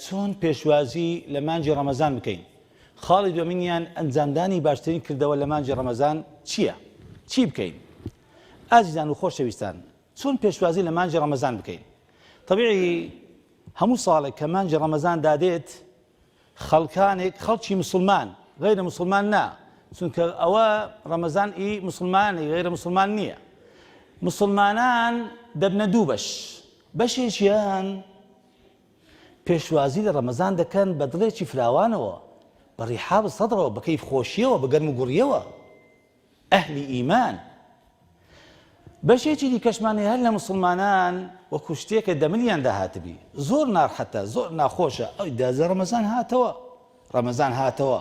چۆن پێشوازی لە مانجی ڕەمەزان بکەین. خاڵی دومینیان ئەنجامدانی باشترین کردەوە لە مانجی ڕەمەزان چییە؟ چی بکەین؟ ئازیزان و خۆشەویستان، چۆن پێشوازی لە مانجی ڕەمەزان بکەین؟ طبیعی هەموو ساڵێک کە مانجی ڕەمەزان دادێت خەڵکانێک خەڵکی مسلمان غیرە مسلمان نا، چونکە ئەوە ڕەمەزان ئی مسلمانی غیرە مسلمان نییە. مسلمانان دەبنە دوو بەشێکیان پێشوازی لە ڕەمەزان دەکەن بە دڵێکی فراوانەوە، بە ڕیحاب سەدرەوە، بە کەیف خۆشیەوە، بە گەرم و گوڕیەوە، ئەهلی ئیمان. بەشێکی دیکەشمانی هەر لە مسلمانان وەکو شتێکە دەمنیان داهاتبی زۆر ناڕحەتە، زۆر ناخۆشە، ئەوی دازە ڕەمەزان هاتەوە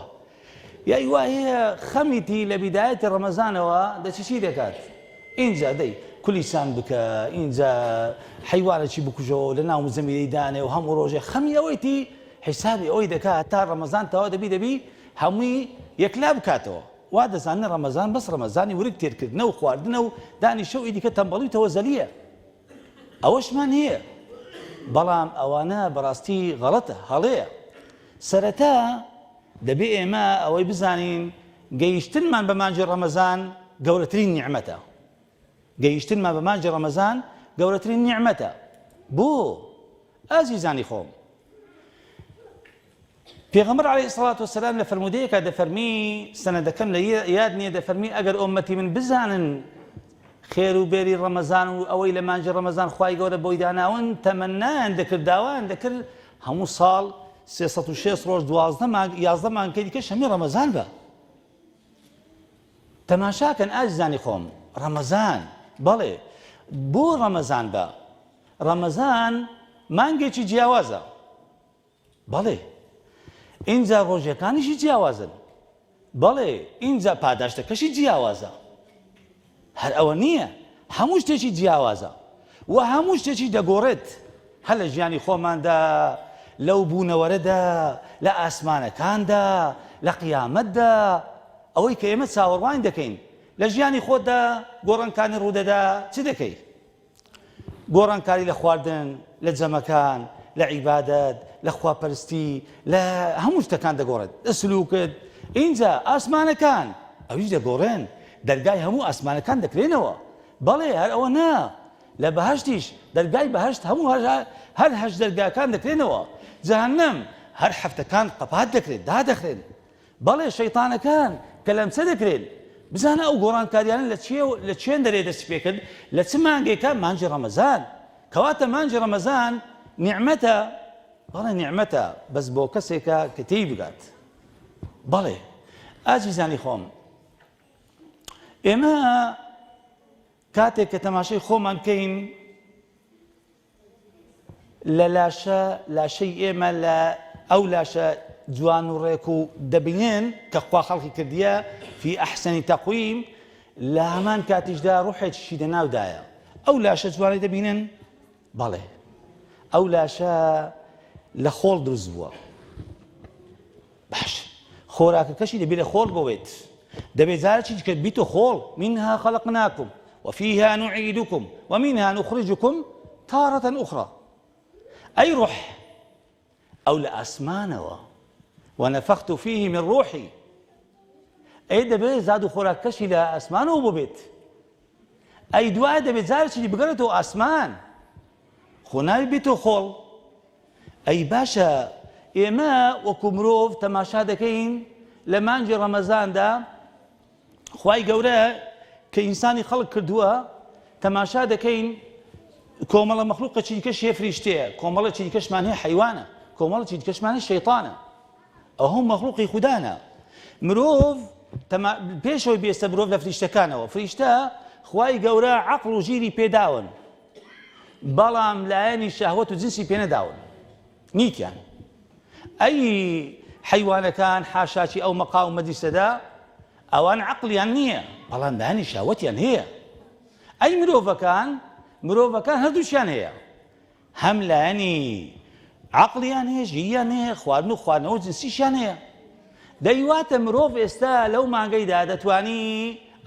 یای وایە خەمیتی لە بیدایەتی ڕەمەزانەوە دەچی دەکات، اینجا دەی کولیسان بکە، اینجا حیوانێکی بکوژەوە لە ناو زەمیرەی دانێ و هەموو ڕۆژێ خەمی ئەوەیتی حیسابی ئەوەی دەکات تا ڕەمەزان تەوا دەبی هەمووی یەکلا بکاتەوە. وا دەزانن ڕەمەزان بەس ڕەمەزانی ورک تێرکردنە و خواردنە و دانی شەوی دیکە تەمبەڵی تەوەزەلیە، ئەوەشمان هەیە. بەڵام ئەوانە بەڕاستی غەڵەتە، هەڵەیە. سەرەتا دەبێ ئێمە ئەوەی بزانین گەیشتنمان بە مانجی ڕەمەزان گەورەترین نیعمەتە. گەیشتنمان بە مانجی ڕەمەزان گەورەترین نیعمەتە. بۆ ئازیزانی خۆم، پێغەمبەر عەلەیهی سەڵات وەسەلام لە فەرمودەیەکە دەفەرمی، سەنەدەکەم لە یاد نییە، دەفەرمی ئەگەر ئومەتی من بزانن خێر و بێری ڕەمەزان و ئەوەی لە مانجی ڕەمەزان خوای گەورە بۆی داناون تەمەنایان دەکرد، داوایان دەکرد هەموو ساڵ 306 ڕۆژ 12 مانگ 11 مانگەی دیکەش هەمی ڕەمەزان بە. تەماشاکەن ئازیزانی خۆم، ڕەمەزان بەڵێ بۆ ڕەمەزان بە. ڕەمەزان مانگێکی جیاوازە، بەڵێ اینجا ڕۆژەکانیشی جیاوازن، بەڵێ اینجا پاداشتەکەشی جیاوازە. هەر ئەوە نییە، هەموو شتێکی جیاوازە و هەموو شتێکی دەگۆڕێت، هەر لە ژیانی خۆماندا، لەو بوونەوەرەدا، لە ئاسمانەکاندا، لە قیامەتدا، ئەوەی کە ئێمە چاوەڕوان دەکەین لە ژیانی خۆتدا. گۆڕانکانی ڕوودەدا چ دەکەی؟ گۆڕانکاری لە خواردن، لە جەمەکان، لە عیبادەت، لە خواپەرستی، لە هەموو شتەکان دەگۆڕێت، لە سلووکت. اینجا ئاسمانەکان ئەویش دەگۆڕێن، دەرگای هەموو ئاسمانەکان دەکرێنەوە. بەڵێ هەر ئەوە نا، لە بەهەشتیش دەرگای بەهەشت هەموو هەر هەشت دەرگاکان دەکرێنەوە. جەهەنەم هەر حەفتەکان قەپات دەکرێت، دادەخرێن. بەڵێ شەیطانەکان کە لەمچە دەکرێن. بزانە ئەو گۆڕانکاریانە لە چێن دەرێ دەست پێ کرد؟ لە چ مانگێکە؟ مانجی ڕەمەزان. کەواتە مانجی ڕەمەزان نیعمەتە، بەڵێ نیعمەتە، بەس بۆ کەسێکە کە تێی بگات. بەڵێ ئازیزانی خۆم، ئێمە کاتێک کە تەماشای خۆمان بکەین لە لاشەی ئێمە، لە ئەو لاشە جوان و ڕێک و دەبینێن کە خوا خەڵقی کردیە فی ئەحسەنی تەقویم، لە هەمان کاتیشدا ڕوحێکیشی دەناودایە. ئەو لاشە جوانەی دەبینن، بەڵێ ئەو لاشە لە خۆڵ دروست بووە. باش خۆراکەکەشی دەبێت لە خۆڵ بۆێت، دەبێت جارێکی دیکە بیتۆ خۆڵ. منها خەلقناکم وفيها نعيدكم ومنها نخرجكم تارة أخرى. أي روح أو لأسمانوا ونفخت فيه من روحي. أي دەبێت زاد و خۆراکەشی لە ئاسمانەوە بۆبێت. ئەی دوای دەبێت جارێکی بگەڕێتەوە ئاسمان، خۆ ناوی بێتۆ خۆڵ. ئەی باشە ئێمە وەکو مرۆڤ تەماشا دەکەین لە مانجی ڕەمەزاندا، خوای گەورە کە ئینسانی خەڵق کردووە تەماشا دەکەین کۆمەڵە مەخلووقێکی دیکەش هەیە، فریشتەیە، کۆمەڵێکی دیکەشمان هەیە حەیوانە، کۆمەڵێکی دیکەشمان هەیە شەیطانە. ئەو هەموو مەخلووقی خوددانە. مرۆڤ پێشەوەی بێستە مرۆڤ لە فریشتەکانەوە. فریشتە خوای گەورە عەقڵ و ژیری پێداون، بەڵام لایەنی شەهوەت و جنسی پێ نەداون، نیتیان. ئەی حەیوانەکان حاشاکی ئەو مەقا و مەدیسەدا، ئەوان عەقڵیان نییە، بەڵام لایەنی شەهوەتیان هەیە. ئەی مرۆڤەکان هەردووشیان هەیە، هەم لایەنی عەقڵیان هەیە، ژیریان هەیە، خواردن و خواردنەوە جنسیشیان هەیە. دەیواتە مرۆڤ ئێستا لەو مانگەیدا دەتوانی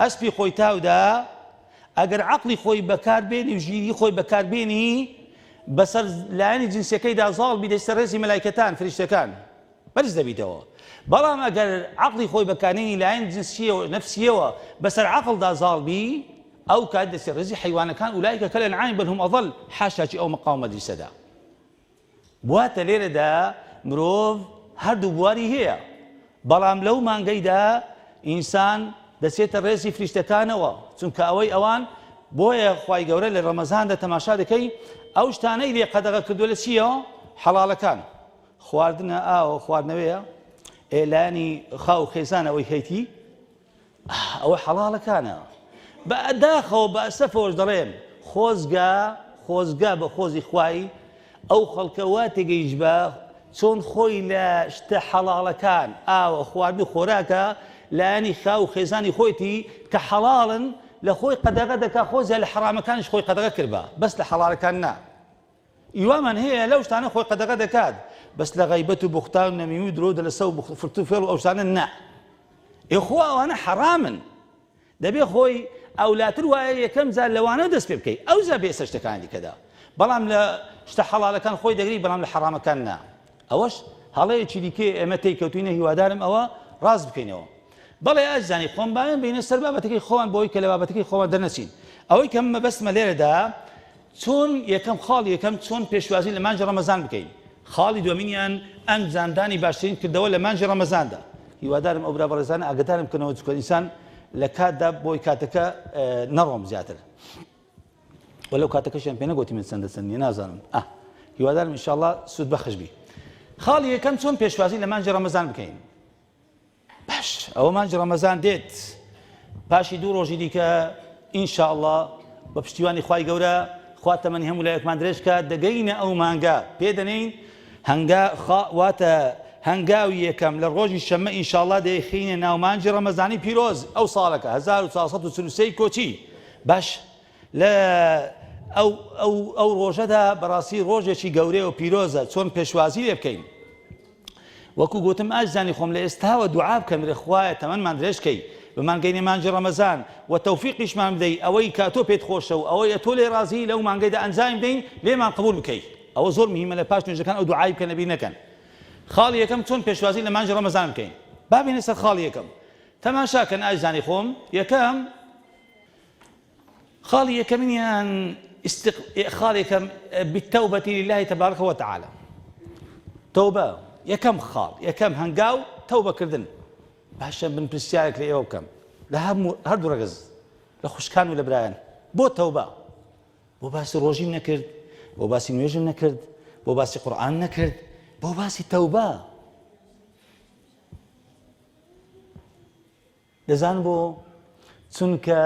ئەسپی خۆی تاودا ئەگەر عەقڵی خۆی بەکاربێنی و ژیری خۆی بەکاربێنی، بەسەر لایەنی جنسیەکەیدا زاڵ بی دەستە ڕێزی مەلایکەتان فریشتەکان بەرز دەبیتەوە. بەڵام ئەگەر عەقڵی خۆی بەکارهێنی لایەن جنسیەوە نەفسیەوە بەسەر عەقڵدا زاڵ بی ئەو کات دەستە ڕێزی حەیوانەکان ئولایکە کەلئەنعام بەل هوم ئەضەل حاشاکی ئەو مەقام مەدرسەدا. بواتە لێرەدا مرۆڤ هەردوو بواری هەیە، بەڵام لەو مانگەیدا ئینسان دەچێتە ڕێزی فریشتەکانەوە، چونکە ئەوەی ئەوان بۆیە خوای گەورە لە ڕەمەزاندا تەماشا دەکەی ئەو شتانەی لێ قەدەغە کردووە لە چییە؟ حەڵاڵەکان. خواردنە ئاوە خواردنەوەیە، ئێلانی خاو خێزان ئەوەی هەیتی ئەوە حەڵاڵەکانە. بەداخەوە بە ئەسەفەوەش دەڵێن خۆزگا بە خۆزی خوای ئەو خەڵکە وا تێگەیش بە چۆن خۆی لە شتە حەڵاڵەکان ئاوە خواردن و خۆراکە لایەنی خاو خێزانی خۆیتی کە حەڵاڵن لە خۆی قەدەغە دەکا خۆزیان لە حرامەکانش خۆی قەدەغە کردبە بەس لە حەڵاڵەکان نا. ئیوامان هەیە لەو شتانە خۆی قەدەغە دەکات بەس لە غەیبەت و بوختان و نەمیمی و درۆ دەلەسە و فرت و فێڵ و ئەو شتانە نا. ئێخوا ئەوانە حەرامن، دەبێ خۆی ئەولاتر وایە یەکەم جار لەوانە دەست پێ بکەی ئەو جا بێسە شتەکانی کەدا، بەڵام لە شتە حەڵاڵەکان خۆی دەگری بەڵام لە حەرامەکان نا. ئەوەش هەڵەیەکی دیکە ئێمە تێککەوتوینە، هیوادارم ئەوە ڕاست بکەینەوە. بەڵێ ئەزانی خۆم باوێن بینە سەر بابەتەکەی خۆمان بۆی کە لە بابەتەکەی خۆمان دەرنەچین. ئەوەی کە مەبەستمە لێرەدا چۆن یەکەم خاڵ یەکەم چۆن پێشوازی لە مانجی ڕەمەزان بکەین. خاڵی دووەمینیان ئەم زاندانی باشترین کردەوە لە مانجی ڕەمەزاندا. هیوادارم ئەو برا بەڕێزانە ئاگدارم بکەنەوە چونکە ئینسان لە کاتدا بۆی کاتەکە نەڕۆم زیاتر. وەلەو کاتەکەشیان پێ نەگوتی من چەندە چەندیە نازانم. هیوادارم ئینشاءڵڵا سوود بەخش بی. خاڵی یەکەم چۆن پێشوازی لە مانجی ڕەمەزان بکەین. باش ئەوە مانجی ڕەمەزان دێت، پاشی دوو ڕۆژی دیکە ئینشاءڵڵا بە پشتیوانی خوای گەورە خوا تەمەنی هەموو لایەکمان درێژکە دەگەینە ئەو مانگا پێدەنین واتە هەنگاوی یەکەم لە ڕۆژی شەممە ئینشاءڵڵا دەیخینە ناو مانجی ڕەمەزانی پیرۆز ئەو ساڵەکە 1443 کۆچی. باش لە ئەو ڕۆژەدا بەڕاستی ڕۆژێکی گەورەی و پیرۆزە چۆن پێشوازی لێ بکەین. وەکو گوتم ئازانی خۆم لە ئێستاوە دوعا بکەم لە خوایە تەمەنمان درێژکەی بمانگەینە مانجی ڕەمەزان و تەوفیقیشمان بدەی ئەوەی کاتۆ پێت خۆشە و ئەوەی تۆ لێ ڕازی لەو مانگەیدا ئەنجام بدەین لێمان قبول بکەی. ئەوە زۆر مهمە لە پاش نوێژەکان ئەو دوعای بکەن نەبی نەکەن. خاڵی یەکەم چۆن پێشوازی لە مانجی ڕەمەزان بکەین. بابینە سەر خاڵی یەکەم تەماشاکەن ئازانی خۆم. یەکەم خاڵی یەکەمینیان خاڵی یەکەم بالتەوبەتی لله تبارك وتعالى. تەوبە یەکەم خاڵ یەکەم هەنگاو تەوبەکردن. باشە من پرسیارێک لە ئێوە بکەم لە هەردوو ڕەگەز لە خوشکان و لە برایان بۆ تەوبە بۆ باسی ڕۆژیم نەکرد، بۆ باسی نوێژم نەکرد، بۆ باسی قورئان نەکرد، بۆ باسی تەوبە. دەزان بۆ چونکە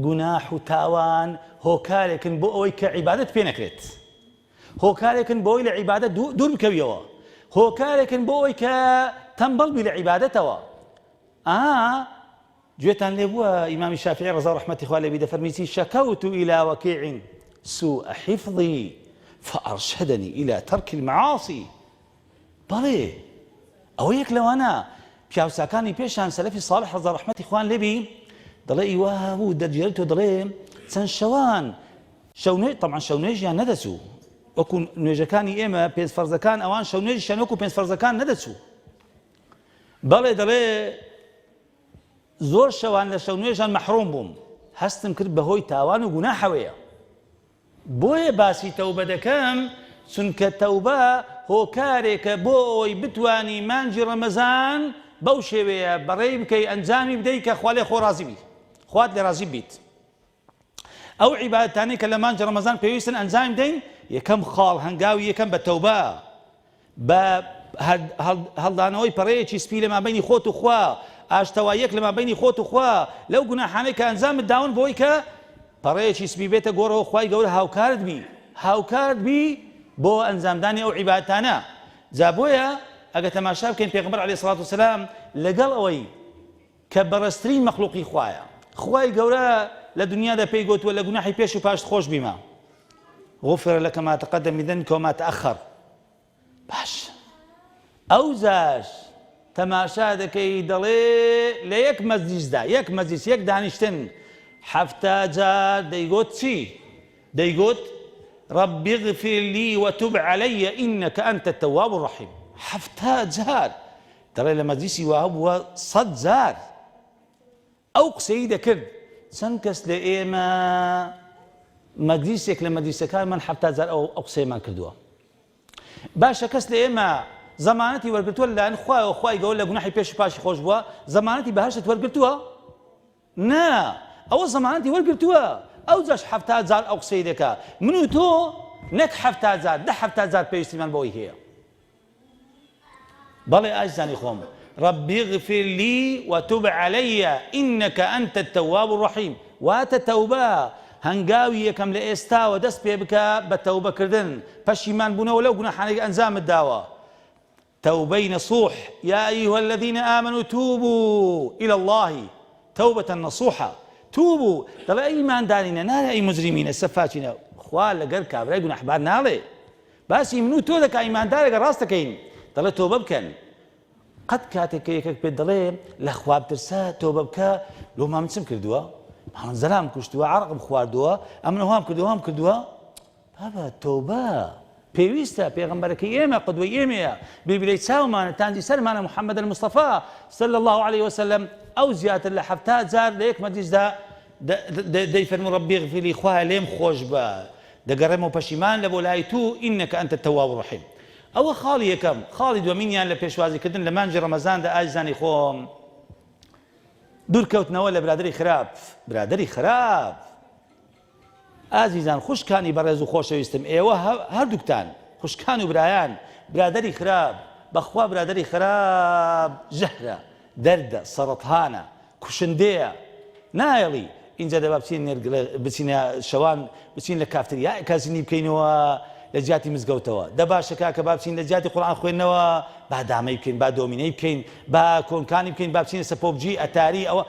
گوناح و تاوان هۆکارێکن بۆ ئەوەی کە عیبادەت پێ نەکرێت، هۆکارێکن بۆ ئەوەی لە عیبادەت دوور بکەویەوە، هۆکارێکن بۆ ئەوەی کە تەمبەڵ بی لە عیبادەتەوە. گوێتان لێ بووە ئیمامی شافعی ڕەزا ڕەحمەتی خوا لێبی دەفەرمیتی شەکەوت إلى وكيع سوء حفظي فأرشدني إلى ترك المعاصي. بەڵێ ئەوە یەک لەوانە پیاوچاکانی پێشان سەلەفی ساڵح ڕەزا ڕەحمەتی خوان لێبی دەڵێ ئیوا بوو دەرجێتەوە دەڵێ چەند شەوان طبعا شەو نوێژیان نەدەچوو وەکو نوێژەکانی ئێمە پێنج فەرزەکان ئەوان شەو نوێژیان وەکو پێنج فەرزەکان نەدەچوو. بەڵێ دەڵێ زۆر شەوان لە شەو نوێژان مەحروم بووم، هەستم کرد بەهۆی تاوان و گوناحەوەیە. بۆیە باسی تەوبە دەکەم چونکە تەوبە هۆکارێکە بۆ ئەوەی بتوانی مانجی ڕەمەزان بەو شێوەیە بەڕێی بکەی ئەنجامی بدەی کە خوا لێ خۆ ڕازی بی، خوات لێ ڕازی بیت. ئەو عیبادەتانەی کە لە مانجی ڕەمەزان پێویستن ئەنجام بدەین یەکەم خاڵ هەنگاوی یەکەم بە تەوبە، بە هەڵدانەوەی پەڕەیەکی سپی لە مابەینی خۆت و خوا، ئاشتەوایەک لە مابەینی خۆت و خوا لەو گوناحانەی کە ئەنجامت داون بۆی کە پەڕەیەکی سپی بێتە گۆڕەوە خوای گەورە هاوکارت بی بۆ ئەنجامدانی ئەو عیبادەتانە. جا بۆیە ئەگە تەماشا بکەین پێغەمبەر عەلەیهی سەڵات وسەلام لەگەڵ ئەوەی کە بەڕەستترین مەخلوقی خوایە، خوای گەورە لە دنیادا پێی گوتووە لە گوناحی پێش و پاشت خۆش بیمە غفر لك ما تقدم من ذنبك وما تأخر. باش ئەو زاش تەماشا دەکەی دەڵێ لە یەک مەجلیسدا یەک مەجلیس یەک دانیشتن 70 جار دەیگوت چی؟ دەیگوت رب اغفر لي وتب علي إنك أنت التواب الرحيم. حفتات زار ترى لما ديسي وهو صد زار أو قسيدة كرد سنكس لإيما مدرسك لما مدرسك من حفتات زار أو قسي ما كردوها باشا كس لإيما زمانتي ورقلتوها لأن خواي يقول لك نحي بيش باشي خوش بوا زمانتي بهرشت ورقلتوها نا أو زمانتي ورقلتوها أو زاش حفتات زار أو قسيدك منو تو نك حفتات زار ده حفتات زار بيش من بوي هي بلي أجزاني خوم ربي اغفر لي وتب علي إنك أنت التواب الرحيم واتتوبا هنقاوي يكم لإستا ودس بيبك بالتوبة كردن فشيمان بنا ولو قنا حانيك أنزام الدعوة توبي نصوح يا أيها الذين آمنوا توبوا إلى الله توبة نصوحة توبوا ترى أي إيمان دارنا نال أي مجرمين السفاتنا خوال لقر كابرا يقولون أحبار نالي بس يمنو تودك إيمان دارك راستكين ترى توبة بكن قد كاتك يكك بدلي لخواب ترسا توبة بكا لو ما منسم كردوا ما زلام كشتوا عرق بخواردوا أمن هام كردوا بابا توبة بيويستا بيغمبرك إيما قدوة إيما بيبلي تساوما تاندي سلمان محمد المصطفى صلى الله عليه وسلم أو زيادة اللحفتات زار ليك ما ديز دا يفرموا ربي اغفر لي خواه ليم خوش با دا قرموا بشيمان لبولايتو إنك أنت التواب الرحيم أو خالي يكم خالد ومنيان لبيشوازي كدن لمانجي رمضان دا أجزاني خوم دور كوتنا ولا برادري خراب ئازیزان خوشکانی بەڕێز و خۆشەویستم ئێوە هەردووکتان خوشکان و برادری خراپ بەخوا برادری خراپ ژەهرە دەردە سەرەتانە کوشندەیە نایەڵی اینجا دەبا بچینە شەوان بچین لە کافتریا کازینی بکەینەوە لە جیاتی مزگەوتەوە دە باشە کاکە با بچین لە جیاتی قورئان خوێندنەوە با دامەی بکەین با دۆمینەی بکەین با کۆنکانی بکەین با بچینە سەپۆبجی ئەتاری ئەوە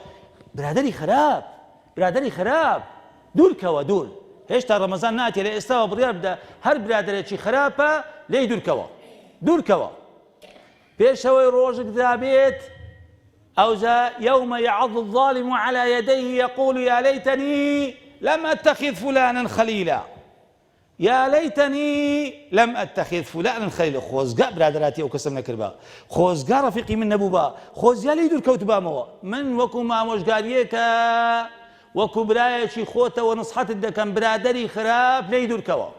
برادری خراپ دوورکەوە دوور هێشتا ڕەمەزان ناتێ لە ئێستاوە بڕیار بدە هەر برادەرێکی خراپە لێی دوورکەوە پێشەوەی ڕۆژێک دابێت ئەوجا يوم يعض الظالم على يديه يقول يا ليتني لم أتخذ فلانا خليلا يا ليتني لم أتخذ فلانا خليلا خۆزگا برادەراتی ئەو کەسم نەکردبا خۆزگا ڕەفیقی من نەبووبا خۆزیا لێی دوورکەوتبامەوە من وەکو مامۆژگاریەکە وەکو برایەکی خۆتەوە نسحەتت دەکەم برادەری خراپ لێی دوورکەوە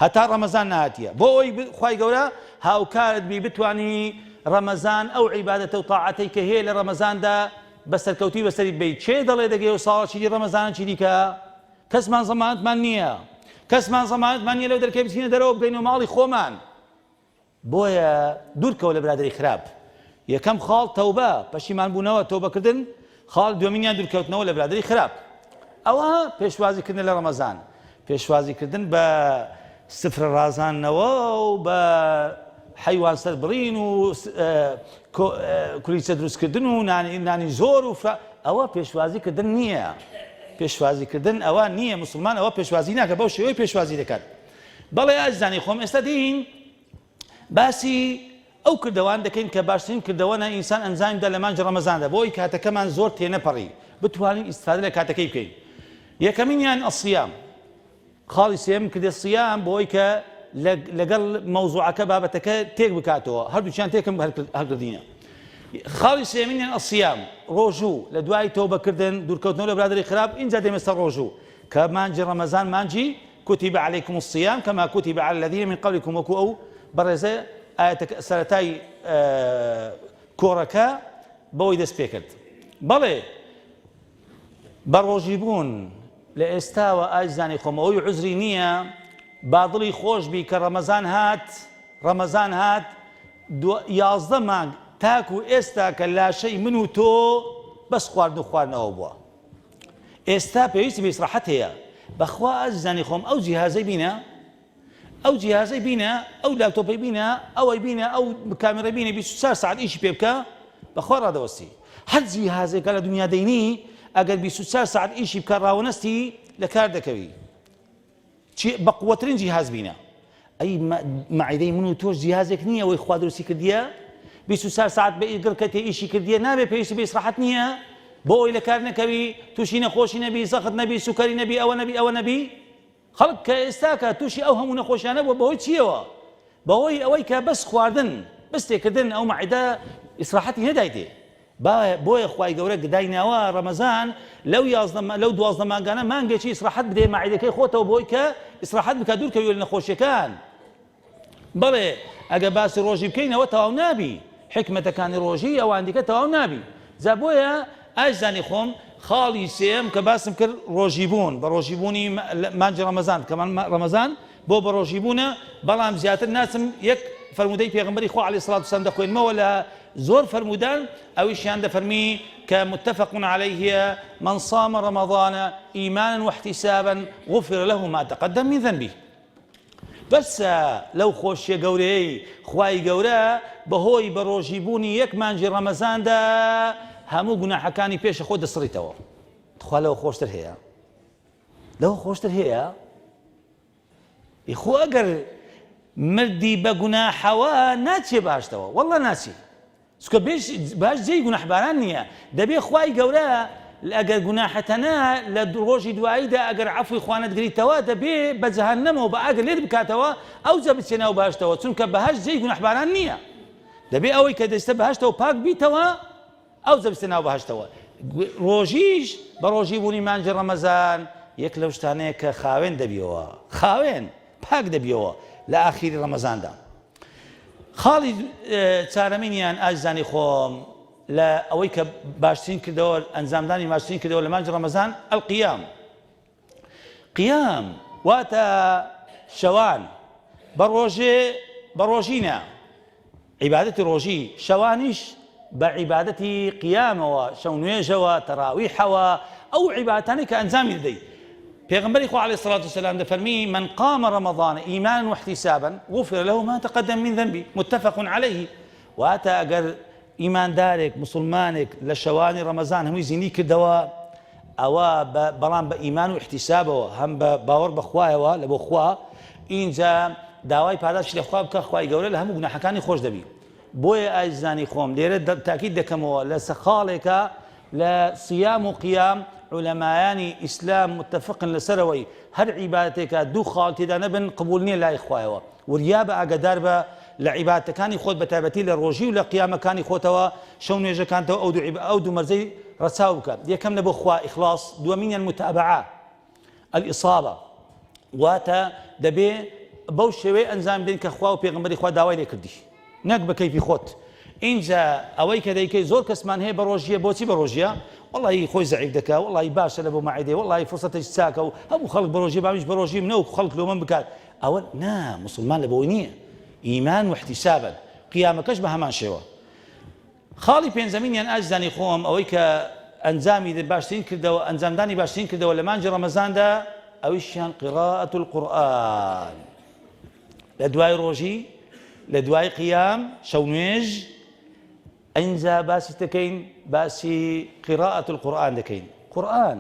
هەتا ڕەمەزان نهاتیە بۆ ئەوەی خوای گەورە هاوکارت بی بتوانی ڕەمەزان ئەو عیبادەتە و تاعەتەی کە هەیە لە ڕەمەزاندا بەسەرکەوتی بەسەری بێیت چێ دەڵێ دەگەی و ساڵێکی دی ڕەمەزانە چی دیکە کەسمان زەمانەتمان نییە لەو دەرکەی بچینە دەرەوە بگەینەوە ماڵی خۆمان بۆیە دوورکەوە لە برادەری خراپ یەکەم خاڵ تەوبە پەشیمان بوونەوە تەوبەکردن خاڵ دووەمینیان دوورکەوتنەوە لە برادەری خراپ ئەوە پێشوازیکردن لە ڕەمەزان پێشوازیکردن بە سفرە ڕازاندنەوە و بە حەیوان سەربڕین و کولیچە دروستکردن و نانی زۆر و ئەوە پێشوازیکردن نییە پێشوازیکردن ئەوە نییە موسڵمان ئەوە پێشوازی ناکە بەو شێوەی پێشوازی دەکات بەڵێ ئازیزانی خۆم ئێستا دین باسی ئەو کردەوان دەکەین کە باشترین کردەوەنە ئینسان ئەنجامدا لە مانگی ڕەمەزاندا بۆی کاتەکەمان زۆر تێنەپەڕی بتوانین ئیستیفادە لە کاتەکەی بکەین یەکەمینیان ئەسیام خاڵی سێم کردێ سیام بۆی کە لەگەڵ مەوزوعەکە بابەتەکە تێک بکاتەوە هەردووچیان تێکم هەڵگردینە خاڵی سێمینیان ئەسیام ڕۆژوو لە دوای تەوبەکردن دوورکەوتنەوە لە برادەری خراپ اینجا دێمەستە ڕۆژوو کە مانگی ڕەمەزان مانگی كتب عليكم الصيام كما كتب على الذين من قبلكم وەکو ئەو بەڕێزە ئاەتەکە سەرەتای کۆڕەکە بەوەی دەست پێ کرد بەڵێ بەڕۆژی بوون لە ئێستاوە ئازیزانی خۆمەوەی عوزری نییە با دڵی خۆش بی کە ڕەمەزان هات 11 مانگ تاکو ئێستا کە لاشەی من و تۆ بەس خواردن و خواردنەوە بووە ئێستا پێویستی بە ئیسراحەت هەیە بەخوا ئازیزانی خۆم ئەو جیهازەی بینە ئەو لاپتۆپەی بینە ئەوەی بینە ئەو کامێرە بینە 24 ساعت ئیشی پێ بکە بەخوا ڕادەوەستی هەر جیهازێکە لە دنیا دەینی ئەگەر 24 ساعت ئیشی بکە ڕاوەنەستی لە کار دەکەوی بە قووەترین جیهاز بینە ئەی مەعیدەی من و تۆش جیهازێک نییە ئەوەی خوا دروستی کردیە 24 ساعت بە ئیگڕکە تێ ئیشی کردیە نابێ پێویستی بە ئیسراحەت نییە بۆ ئەوی لە کار نەکەوی تووشی نەخۆشی نەبی زەخت نەبی سوکەری نەبی ئەوە نەبی خەڵک کە ئێستا کە تووشی ئەو هەموو نەخۆشیانە بووە بەهۆی چیەوە؟ بەهۆی ئەوەی کە بەس خواردن بەس تێکردن ئەو مەعیدە ئیسراحەتی نەدایتێ. بۆیە خوای گەورە دایناوە ڕەمەزان لەو 12 مانگانە مانگێکی ئیسراحەت بدێ مەعیدەکەی خۆتەوە بۆی کە ئیسراحەت بکات دوورکەوێت لە نەخۆشیەکان. بەڵێ ئەگە باسی ڕۆژی بکەینەوە تەواو نابی، حکمەتەکانی ڕۆژی ئەوان دیکە تەواو نابی. جا بۆیە ئاژزانی خۆم خاڵی سێم کە باسم کرد ڕۆژی بوون بە ڕۆژیبوونی مانجی ڕەمەزان کەمان ڕەمەزان بۆ بە ڕۆژیبوونە، بەڵام زیاتر ناچم یەک فەرمودەی پێغەمبەری خوا عەلەیهی سڵات وسەلام دەخوێنمەوە لە زۆر فەرمودان ئەویشیان دەفەرمی کە متفق عەلەیه من صام رمضان إيمانا واحتسابا غفر له ما تقدم من ذنبه. بەس لەو خۆشیە گەورەی خوای گەورە بەهۆی بە ڕۆژیبوونی یەک مانجی ڕەمەزاندا هەموو گوناحەکانی پێشە خۆ دەسڕیتەوە. خوا لەوە خۆشتر هەیە؟ لەوە خۆشتر هەیە؟ خۆ ئەگەر مردی بە گوناحەوە ناچێ باشتەوە، وەڵڵا ناچێ. چکە باش جێی گوناحباران نییە. دەبێ خوای گەورە ئەگەر گوناحەتەنە لە ڕۆژی دواییدا ئەگەر عەفوی خوا نەتگریتەوە دەبێ بە جەهەنەمەوە بە ئاگر لێت بکاتەوە ئەوجا بچێنەوە باشتەوە، چونکە بەهەشت جێی گوناحباران نییە. دەبێ ئەوەی کە دەستە بەهەشتەوە پاک بیتەوە ئەوجا بچێنەوە بەهەشتەوە. ڕۆژیش بە ڕۆژیبوونی مانجی ڕەمەزان یەک لەو شتانەیە کە خاوێن دەبیەوە، خاوێن پاک دەبیەوە لە ئاخیری ڕەمەزاندا. خاڵی چارەمینیان ئاژزانی خۆم لە ئەوەی کە باشترین کردەوە ئەنجامدانی باشترین کردەوە لە مانجی ڕەمەزان ئەڵقیام. قیام واتە شەوان بە ڕۆژینە عیبادەتی ڕۆژی، شەوانیش بە عیبادەتی قیامەوە، شەو نوێژەوە، تەراویحەوە، ئەو عیبادەتانەی کە ئەنجامی دەدەی. پێغەمبەری خوا عەلەیهی سڵات وسەلام دەفەرمی من قام رمضان إيمانا واحتسابا غفر له ما تقدم من ذنبه متفق عليه. واتە ئەگەر ئیماندارێک مسلمانێک لە شەوانی ڕەمەزان هەمووی زینی کردەوە، ئەوە بەڵام بە ئیمان و احتیسابەوە هەم بە باوەڕ بەخوایەوە لە بۆ خوا، اینجا داوای پاداشی لە خوا بکە، خوای گەورە لە هەموو گوناحەکانی خۆش دەبی. بۆیە ئاژزانی خۆم لێرە تاکید دەکەمەوە لە خاڵێکە لە سیام و قیام علەمایانی ئیسلام متفقن لەسەرەوەی هەر عیبادەتێکە دوو خاڵ تێدا نەبن قبول نییە لای خوایەوە. وریا بە ئاگادار بە لە عیبادەتەکانی خۆت بە تایبەتی لە ڕۆژی و لە قیامەکانی خۆتەوە شەو نوێژەکانتەوە ئەو دوو مەرجەی ڕەچاو بکە. یەکەم لە بۆ خوا ئیخلاص، دووەمینیان متابعە الئیصابە، واتە دەبێ بەو شێوەیە ئەنجام بدەین کە خوا و پێغەمبەری خوا داوای لێ کردی، نەک بە کەیفی خۆت. اینجا ئەوەی کە دەیکەی زۆر کەسمان هەیە بە ڕۆژیە، بۆچی بە ڕۆژیە؟ وڵی خۆی زەعیف دەکا، وڵی باشە لە بۆ مەعیدەی، وڵی فرسەتێک چاکە و هەموو خەڵک بە ڕۆژی بامیش بە ڕۆژی منە و خەڵک لۆمە بکات. ئەوە نا، مسلمان لە بۆی نییە. ئیمان و احتیسابن، قیامەکەش بە هەمان شێوە. خاڵی پێنجەمینیان ئاژزانی خۆم ئەوەی کە ئەنجامی باشترین کردەوە، ئەنجامدانی باشترین کردەوە لە مانجی ڕەمەزاندا، ئەویشیان قیراءەت القورئان. لە دوای ڕۆژی، لە دوای قیام، شەو نوێژ، ئەینجا باسی دەکەین، باسی قیراءەت القورئان دەکەین. قورئان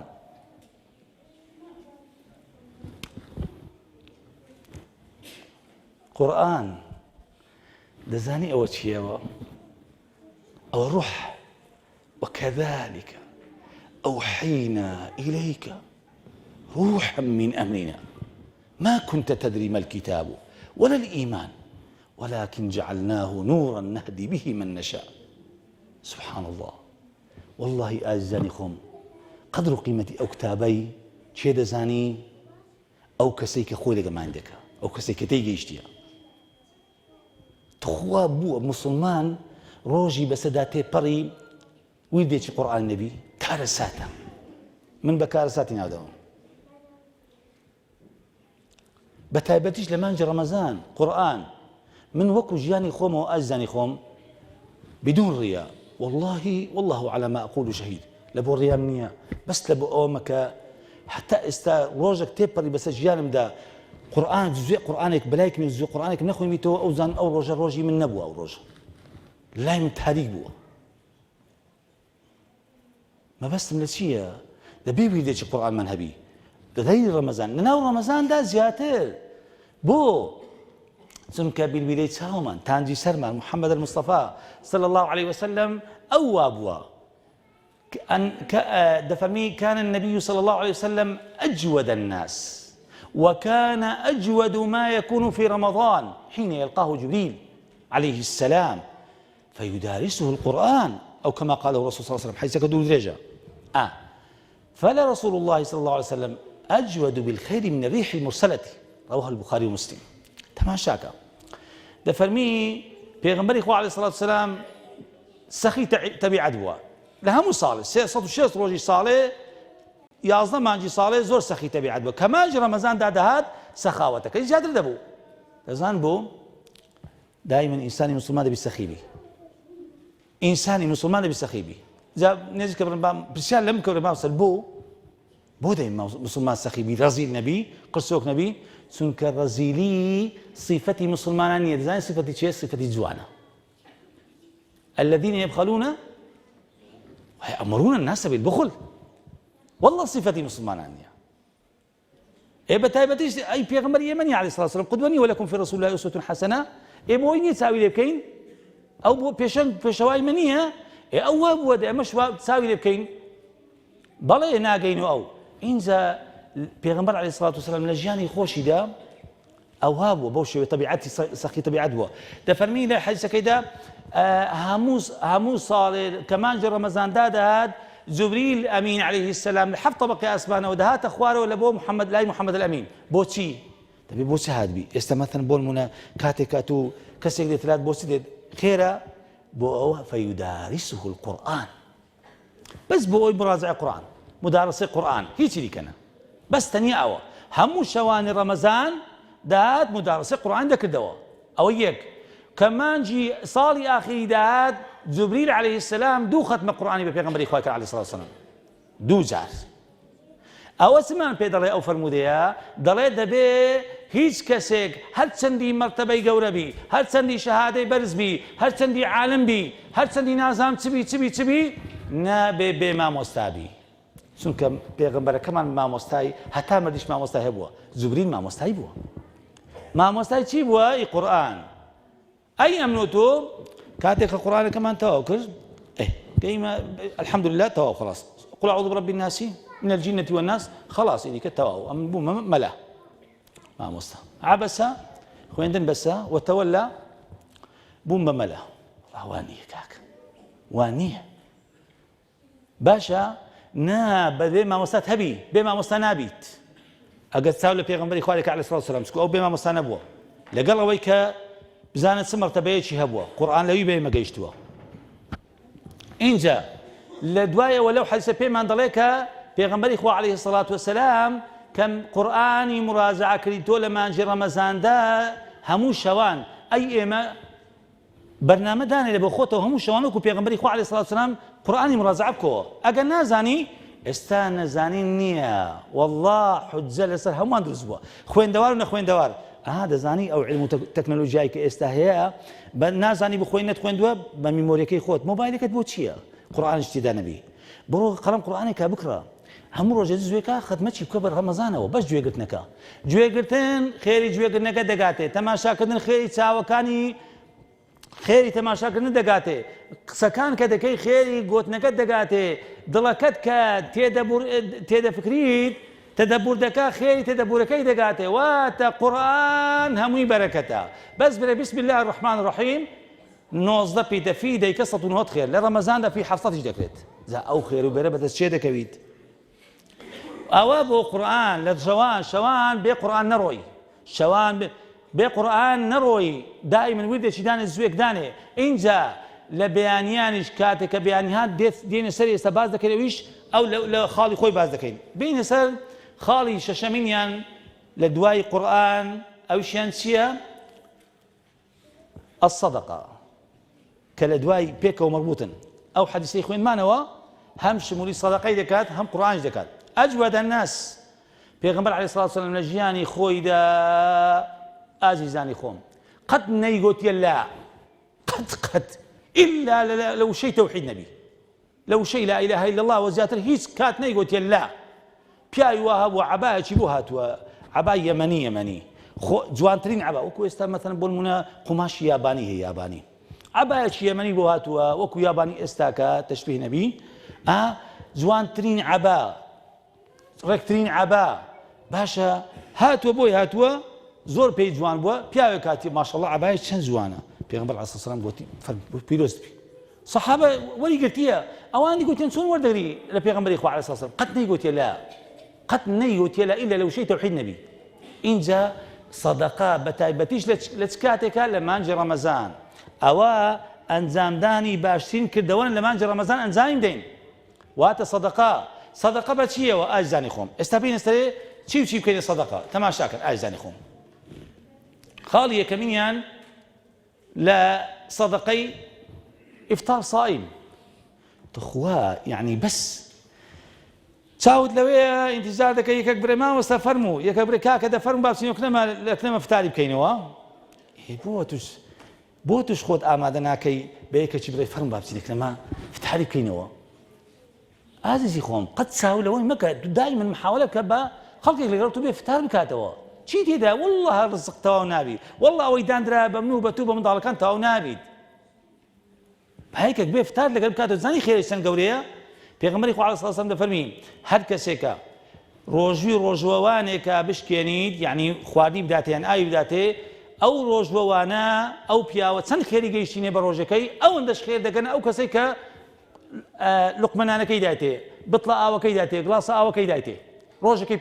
قورئان دەزانی ئەوە چیەوە؟ ئەوە ڕوح. وكذلك أوحينا إليك روحا من أمرنا ما كنت تدري ما الكتاب ولا الإيمان ولكن جعلناه نورا نهدي به من نشاء. سبحان الله. والله ئاژزانی خۆم قدر و قیمەتی ئەو کتابەی چێ دەزانی؟ ئەو کەسەی کە خۆی لەگەمان دەکا، ئەو کەسێک کە تێیگەیشتیە. تخوا بووە مسلمان ڕۆژی بەسەدا تێپەڕی ویردێکی قورئان نەبی، کارەساتە. من بە کارەساتی ناودەوم، بە تایبەتیش لە مانجی ڕەمەزان قورئان. من وەکو ژیانی خۆمەوە ئاژزانی خۆم بدون ڕیا، والله على ما أقول شهيد، لە بۆ ڕیام نییە، بەس لە بۆ ئەوەمە کە حتا ئێستا ڕۆژێک تێپەڕی بەسەر ژیانمدا قورئان جزوێ قورئانێک بەلای کەمی جزوێ قورئانێک نەخوێنیتەوە، ئەو زان ئەو ڕۆژە ڕۆژی من نەبووە، ئەو ڕۆژە لای من تاریک بووە. مەبەستم لە چییە؟ دەبێ ویردێکی قورئانمان هەبی لەلای ڕەمەزان، لەناو ڕەمەزاندا زیاتر. بۆ؟ چونکە بیلبیلەی چاومان، تانجی سەرمان محەممەد المستەفا صلى الله عليه وسلم ئەو وا بووە. دەفەرمی كان النبي صلى الله عليه وسلم أجود الناس وكان أجود ما يكون في رمضان حين يلقاه جبريل عليه السلام فيدارسه القرآن، أو كما قاله الرسول صلى الله عليه وسلم حيث كدور درجة فلا رسول الله صلى الله عليه وسلم أجود بالخير من الريح المرسلة، رواه البخاري ومسلم. تماشاك دفرمي پیغمبری خو علیه الصلاة والسلام سخی طبیعت بووە لە هەموو ساڵێ 360 ڕۆژی ساڵێ 11 مانجی ساڵێ زۆر سەخی طبیعت بووە کە مانجی ڕەمەزاندا دەهات سەخاوەتەکەی زیاتر دەبوو. دەزان بۆ دائما ئینسانی مسلمان دەبی سەخی بی، ئینسانی مسلمان دەبی سەخی بی. جا نێزیکە پرسیار لەم کەورە ماوسەر بۆ دەبی مسلمان سەخی بی، ڕەزیل نەبی، قرسۆک نەبی، چونکە ڕەزیلی صفەتی مسلمانان نییە. دەزانین صفەتی چییە؟ صفەتی جوانە. الذين يبخلون ويأمرون الناس بالبخل، والله صفتي مسلمان نییە. بەتایبەتیش ئەی پێغەمبەری ئێمەنی عەلەیهی سڵات وسەلام قودوەنی وەلەکم فی ڕەسوڵ الله ئوسوەتون حەسەنە. بۆی نییە چاوی لێ بکەین ئەو بۆ پێشەوای من نییە، ئەو وا بووە ئەمەش چاوی لێ بکەین بەڵێ ناگەین و ئەو ئینجا پێغەمبەر عەلەیهی سڵات وسەلام لە ژیانی خۆشیدا ئەوها بووە بەو شێوەیە طبیعەتی سەخی طبیعەت بووە. دەفەرمی لە حەدیسەکەیدا هەموو ساڵێ کە مانجی ڕەمەزاندا دەهات جوبریل ئەمین عەلەیهی السەلام لە 7 طەبەقەی ئاسمانەوە دەهاتە خوارەوە لە بۆ لای محەممەد ئەمین. بۆچی؟ دەبێت بۆچی هاتبی؟ ئێستا مەثەن بۆ نمونە کاتێک و کەسێک دێترات بۆچی دێت؟ خێرە بۆ ئەوە فەیودارسه القورئان، بەس بۆ ئەوەی مراجعە قورئان، مدارسەی قورئان، هیچی دیکەنە، بەس تەنیا ئەوە. هەموو شەوانی ڕەمەزان دەهات مدارسەی قورئان دەکردەوە. ئەوە یەک. کە مانجی ساڵی ئاخری داهات جوبریل عەلەیهی السەلام 2 ختمە قورئانی بە پێغەمبەری خوا کرد عەلەیهی سڵات وسەلام، 2 جار. ئەوە چمان پێ دەڵێ ئەو فەرموودەیە؟ دەڵێ دەبێ هیچ کەسێک هەر چەندی مەرتەبەی گەورە بی، هەر چەندی شەهادەی بەرز بی، هەر چەندی عالم بی، هەر چەندی نازام چبی نابێ بێ مامۆستا بی. چونکە پێغەمبەرەکەمان مامۆستای هەتا مەردیش مامۆستای هەبووە، جوبریل مامۆستای بووە. مامۆستای چی بووە؟ قورئان. ئەی ئەمنۆ تۆ کاتێک کە قورئانەکەمان تەواو کرد پێیمە الحەمدولله تەواو خلاص قل أعوذ برب الناس من الجنة والناس خلاص ئیدیکە تەواو ئەم بوومە مەلا مامۆستا. عەبەسە خوێندن بەسە وتەوەلا بووم بە مەلا. وان نییە کاکە، وان نییە. باشە بەبێ مامۆستات هەبی، بێ مامۆستا نابیت. ئەگەر چاو لە پێغەمبەری خوا لێکە عەلەیهی سڵات وسەلام ئەو بێ مامۆستا نەبووە، لەگەڵ ئەوەی کە بزانە چ مەرتەبەیەکی هەبووە، قورئان لەوی بێ مەگەیشتووە. اینجا لە دوایەوە لەو حەدیسە پێمان دەڵێ کە پێغەمبەری خوا عەلەیهی سڵات وسەلام کە قورئانی مراجعە کردیتۆ لە مانجی ڕەمەزاندا هەموو شەوان، ئەی ئێمە بەرنامە دانێ بۆ خۆتەوە هەموو شەوان وەکو پێغەمبەری خوا عەلەیهی سڵات وسەلام قورئانی مراجعە بکەوە. ئەگەر نازانی ئێستا نەزانین نییە، وەڵڵا حوجە لەسەر هەمووان دروست بووە، خوێندەوار و نەخوێندەوار. دەزانی ئەو علم و تەکنۆلۆژیای کە ئێستا هەیە بە نازانی بخۆی نەتخوێندووە بە میمۆریەکەی خۆت مۆبایلەکەت بۆ چییە؟ قورئانش تێدا نەبی، بڕۆ قەڵەم قورئانێکا بکڕە، هەموو ڕۆژێ جوێکە خەتمەچی بکە بە ڕەمەزانەوە. بەس گوێگرتنەکە، گوێگرتن خێری گوێگرتنەکە دەگاتێ، تەماشاکردن خێری چاوەکانی خێری تەماشاکردن دەگاتێ، قسەکان کە دەکەی خێری گوتنەکەت دەگاتێ، دڵەکەت کە تێدەفکریت تدبردەکە خێری تدبورەکەی دەگاتێ. واتە قورئان هەمووی بەرەکەتە. بەس برێ بسم الله الرحمن الرحیم 19 پیتەفی دەیکە 190 خێر لە ڕەمەزاندا فی 700 دەکرێت. جا ئەو خێر و بەرە بەدەست چێ دەکەویت؟ ئەوە بۆ قورئان لە شەوان بێ قورئان نەڕۆی، شەوان بێ قورئان نەڕۆی، دائیمەن وردێکی دانێ زوێک دانێ. اینجا لە بەیانیانیش کاتێک کە بەیانی هات دێنە سەر ئێستا باز دەکەینەوەیش ئەو لە خاڵی خۆی باز دەکەین. بینە سەر خاڵی شەشەمینیان لە دوای قورئان ئەویشیان چییە؟ الصەدەقە کە لە دوای پێکەوە مەربوطن. ئەو حەدیسەی خوێنمانەوە هەم شمولی سەدەقەی دەکات هەم قورئانیش دەکات. ئەجوەدە الناس پێغەمبەر عەلەیهی سڵات وسەلام لە ژیانی خۆیدا ئازیزانی خۆم قەت نەیگوتیە لا قەت ئیلا لە وشەی تەوحید نەبی، لە وشەی لا ئیلاهە ئیلا الله وەزیاتر هیچ کات نەیگوتیە لا. پیاوی وا هەبووە عەبایەکی بۆ هاتووە، عەبای یەمەنی جوانترین عەبا، وەکو ئێستا مەثەڵەن بۆ نمونە قوماشی یابانی هەیە، یابانی عەبایەکی یەمەنی بۆ هاتووە وەکو یابانی ئێستاکە تەشبیه نەبی، جوانترین عەبا، ڕێکترین عەبا، باشە هاتووە بۆی هاتووە زۆر پێی جوان بووە پیاوێک کاتی ماشەڵڵا عەبای چەند جوانە پێغەمبەر عەلەیهی سەلام گوتی پیرۆست بی سەحابە وەریگرتیە ئەوانی گوتیان چۆن وەردەگری لە پێغەمبەری خوا عەلەیهی سەلام قەت نەیگوتیە لا قەت نەیگوتیە لا ئیلا لەو شەی تەوحید نەبی اینجا سەدەقە بەتایبەتیش لە چ کاتێکە لە مانجی ڕەمەزان ئەوە ئەنجامدانی باشترین کردەوەن لە مانجی ڕەمەزان ئەنجام دەین واتە سەدەقە بە چیەوە ئاجزانی خۆم ئێستا پێی نەستەرێ چی و چی بکەین سەدەقە تەماشاکەن ئاجزانی خۆم خاڵی یەکەمینیان لە سەدەقەی ئیفتار صائیم تخوا یعنی بەس چاوت لەوەیە ئینتیزار دەکەی یەکێک برێ مامۆستا فەرموو یەکە برێ کاکە دەفەرموو با بچینەوە کلەمە فتاری بکەینەوە بۆ توش خۆت ئامادە ناکەی بە یەکێکی برێ فەرموو با بچینە کلەمە فتاری بکەینەوە ئازیزی خۆم قەت چاو لەوەی مەکە دایمەن محاولە بکە بە خەڵکێک لەگەڵ تۆ بێ فتار بکاتەوە چی تێدا والله ڕزق تەواو نابیت والله ئەوەی دانرا بە من و بە تو بە منداڵەکان تەواو نابیت هەیەکێک بێ فتار لەگەڵ بکاتەوە زانی خێرش چەند گەورەیە پێغەمبەری خوا عەلەیهی سەلام دەفەرمی هەر کەسێکە ڕۆژوی ڕۆژوەوانێکە بشکێنیت یعنی خواردنی بداتێ یان ئاوی بداتێ ئەو ڕۆژوەوانە ئەو پیاوە چەند خێری گەیشتینێ بە ڕۆژەکەی ئەوەندەش خێر دەگەن ئەو کەسێک کە لوقمەنانەکەی دایتێ بتڵە ئاوەکەی دایتێ گڵاسە ئاوەکەی دایتێ ڕۆژەکەی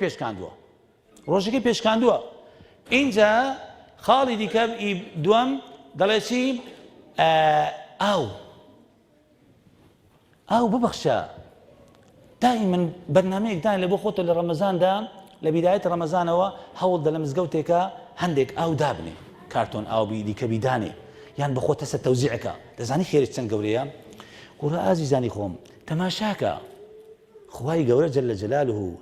پێشکاندووە اینجا خاڵی دیکە دووەم دەڵێ چی ئاو ببەخشە دائما بەرنامەیەک دان لە بۆ خۆتە لە ڕەمەزاندا لە بیدایەتی ڕەمەزانەوە هەوڵ دە لە مزگەوتێکە هەندێک ئاو دابنێ کارتۆن ئاو دیکە بیدانێ یان بە خۆت هەستە تەوزیعەکە دەزانی خێرش چەند گەورەیە قورا ئازیزانی خۆم تەماشاکە خوای گەورە جەلە جەلالوه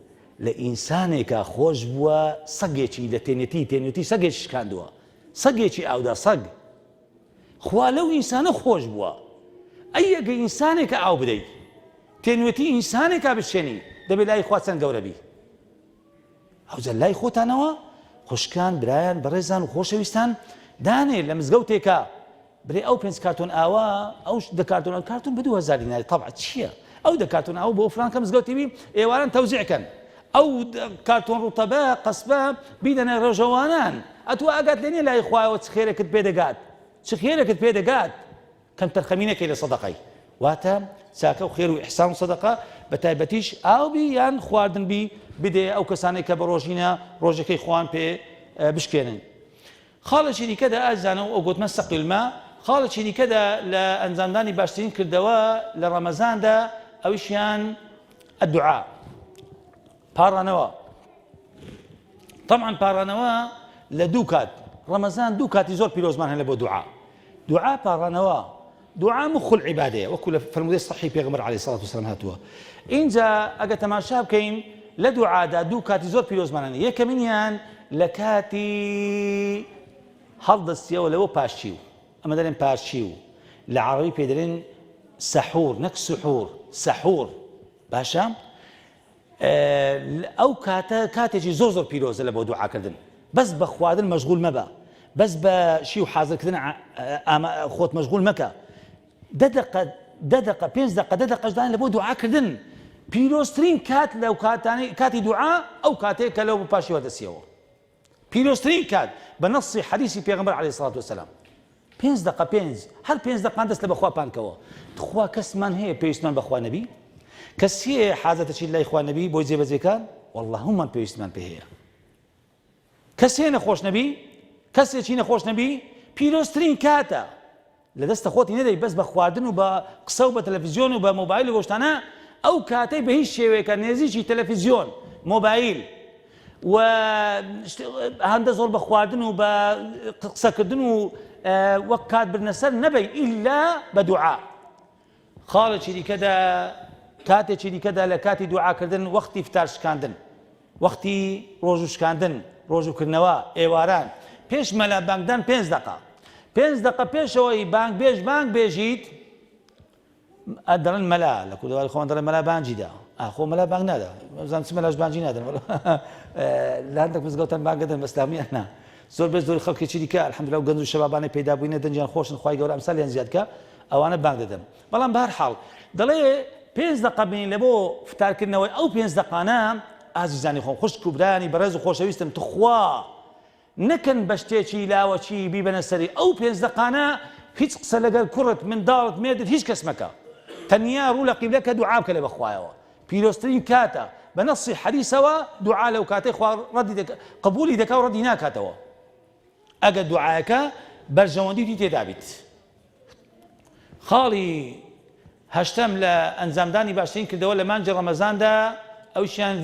لە ئینسانێکە خۆش بووە سەگێکی لە تێنێتی سەگێکی شکاندووە سەگێکی ئاودا سەگ خوا لەو ئینسانە خۆش بووە ئەگە ئینسانێکە ئاو بدەیت تێنوێتی ئینسانێکا بشێنی دەبێت لای خوا چەند گەورە بی ئەوجە لای خۆتانەوە خوشکان برایان بەڕێزان و خۆشەویستان دانێ لە مزگەوتێکە برێ ئەو 5 کارتۆن ئاوە ئەو کارتۆن بە 2000 دیناری طبعا چییە ئەو کارتۆن ئاو بۆ فلانکە مزگەوتی بی ئێواران تەوزیعکەن ئەو کارتۆن ڕوتەبە قەسبە بیدەنە ڕۆژەوانان ئەتوە ئاگات لێنێ لای خوایەوە چ خێرێکت پێ دەگات کەم تەرخەمینەکەی لە سەدەقەی واتە چاکە و خێر و ئیحسان و سەدەقە بە تایبەتیش ئاوبی یان خواردن بی بدێ ئەو کەسانێک کە بە ڕۆژینە ڕۆژەکەی خوان پێ بشکێنن خاڵێکی دیکەدا ئازانەوە ئەو گوتمە سەقیلمە خاڵێکی دیکەدا لە ئەنجامدانی باشترین کردەوە لە ڕەمەزاندا ئەویشیان الدعاء پاڕانەوە طبعا پاڕانەوە لە دوو کات ڕەمەزان دوو کاتی زۆر پیرۆزمان هەن لە بۆ دوعا پاڕانەوە دوعا مخ العبادة وكل فالمدير الصحي بيغمر عليه الصلاة والسلام هاتوا إنجا أجا تماشا بكين لدعاء دو كاتي زور بيلوز ماناني يك منيان لكاتي حظ السيو لو باشيو أما دارين باشيو العربي بيدرين سحور نك سحور باشا أو كاتي زور بيلوز لبو دعاء كردن بس بخوادن مشغول مبا بس بشيو حاضر كدنا خوت مشغول مكا دقة 5 دقة جدان لبو دعاء كردن بيروسترين كات لو كاتي دعاء أو كاتي كلو باشي وهذا سيو بيروسترين كات بنص حديث بيغمبر عليه الصلاة والسلام 5 دقة هل 5 دقة عندس لبخوا بانكوا تخوا كسمان هي بيسمان بخوا نبي كسي حاجة شيء الله إخوان نبي بوزي بزيكان والله هم بيسمان بهي كسي نخوش نبي كسي شيء نخوش نبي بيروسترين كاتا لدست خوتي ندري بس بخواردن وبقصة وبتلفزيون وبموبايل وبوشتانا أو كاتي بهيش شيء كان نزيجي تلفزيون موبايل وهند زور بخواردن وبقصة كردن ووقات بالنسر نبي إلا بدعاء خالد شدي كذا كاتي شدي كذا لكاتي دعاء كردن وقتي فتارش كاندن وقتي روجوش كاندن روجو كرنوا ايواران بيش ملا بانكدان 5 دقة 5 دقة بيشوي بانك بيجيت أدرن ملا لكل واحد خوان درن ملا بانجي دا أخو ملا بانك نادا زين سملاش بانجي نادا لا عندك بس قوتن بانك قدر مسلمي أنا زور بس دور خلق كذي كا الحمد لله وجنزو الشبابانة بيدا بينا دنجان خوش نخواي جور أمثال ينزيد كا أو أنا بانك دم بلان بهر حال دلي 5 دقة بين لبو فتار كنا أو 5 دقة أنا ئازیزانی خۆم خوشک و برانی بەڕێز و خۆشەویستم تخوا نەکەن بە شتێکی لاوەچی بیبەنە سەری ئەو 5 دقانە هیچ قسە لەگەڵ کوڕت منداڵت مێردت هیچ کەس مەکە تەنیا ڕوو لە قیبلەکە دوعا بکە لە بەخوایەوە پیرۆستترین کاتە بە نەسی حەدیثەوە دوعا لەو کاتەی خوا قبولی دەکا و ڕەدی ناکاتەوە ئەگەر دوعایەکە بەرژەوەندی تێدا بیت. خاڵی هەشتەم لە ئەنجامدانی باشترین کردەوە لە مانجی ڕەمەزاندا ئەویشیان